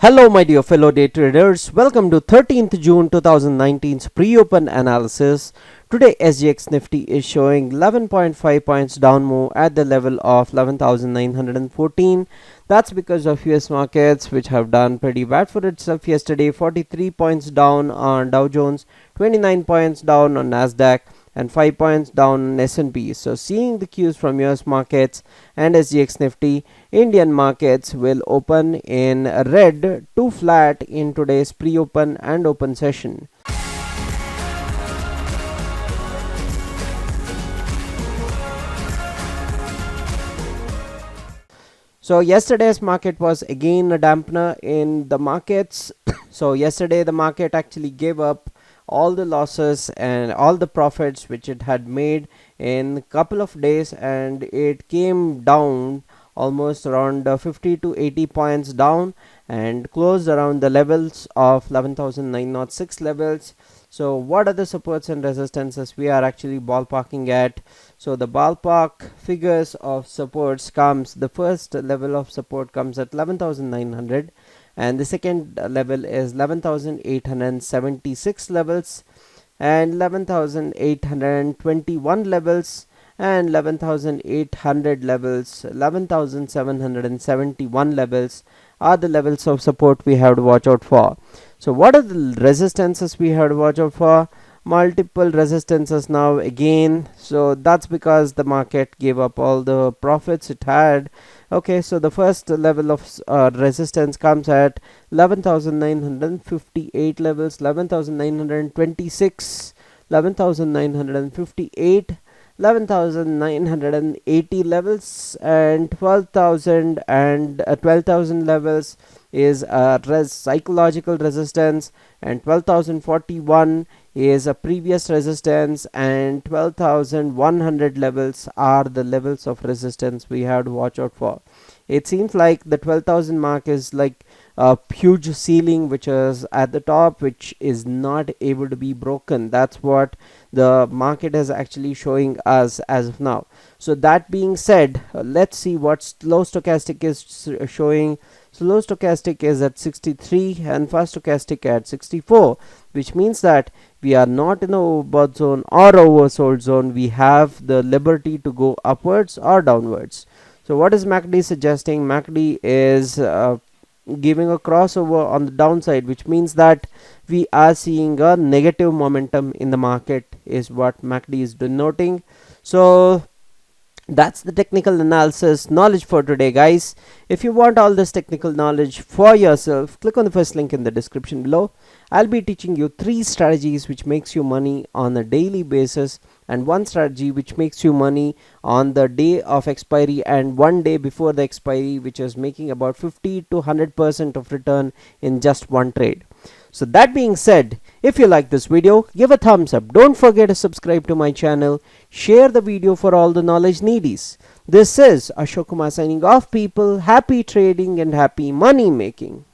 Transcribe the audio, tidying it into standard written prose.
Hello my dear fellow day traders, welcome to 13th June 2019's pre-open analysis. Today SGX Nifty is showing 11.5 points down move at the level of 11,914. That's because of US markets which have done pretty bad for itself yesterday. 43 points down on DowJones, 29 points down on Nasdaq, and 5 points down on S&P. So seeing the cues from US markets and SGX Nifty, Indian markets will open in red to flat in today's pre-open and open session. So yesterday's market was again a dampener in the markets. So yesterday the market actually gave up all the losses and all the profits which it had made in a couple of days, and it came down almost around 50 to 80 points down and closed around the levels of 11,906 levels. So what are the supports and resistances we are actually ballparking at? So the ballpark figures of supports comes, the first level of support comes at 11,900, and the second level is 11,876 levels, and 11,821 levels, and 11,800 levels, 11,771 levels are the levels of support we have to watch out for. So what are the resistances we have to watch out for? Multiple resistances now again. So that's because the market gave up all the profits it had. Okay, so the first level of resistance comes at 11,958 levels, 11,926, 11,958, 11,980 levels, and 12,000 and 12,000 levels is a psychological resistance, and 12,041 is a previous resistance, and 12,100 levels are the levels of resistance we have to watch out for. It seems like the 12,000 mark is like a huge ceiling which is at the top, which is not able to be broken. That's what the market is actually showing us as of now. So that being said, let's see what slow stochastic is showing. Slow stochastic is at 63 and fast stochastic at 64, which means that we are not in a overbought zone or oversold zone. We have the liberty to go upwards or downwards. So what is MACD suggesting? MACD is giving a crossover on the downside, which means that we are seeing a negative momentum in the market is what MACD is denoting. So that's the technical analysis knowledge for today, guys. If you want all this technical knowledge for yourself, click on the first link in the description below. I'll be teaching you 3 strategies which makes you money on a daily basis, and 1 strategy which makes you money on the day of expiry and 1 day before the expiry, which is making about 50 to 100% of return in just 1 trade. So that being said, if you like this video, give a thumbs up. Don't forget to subscribe to my channel. Share the video for all the knowledge needies. This is Ashok Kumar signing off, people. Happy trading and happy money making.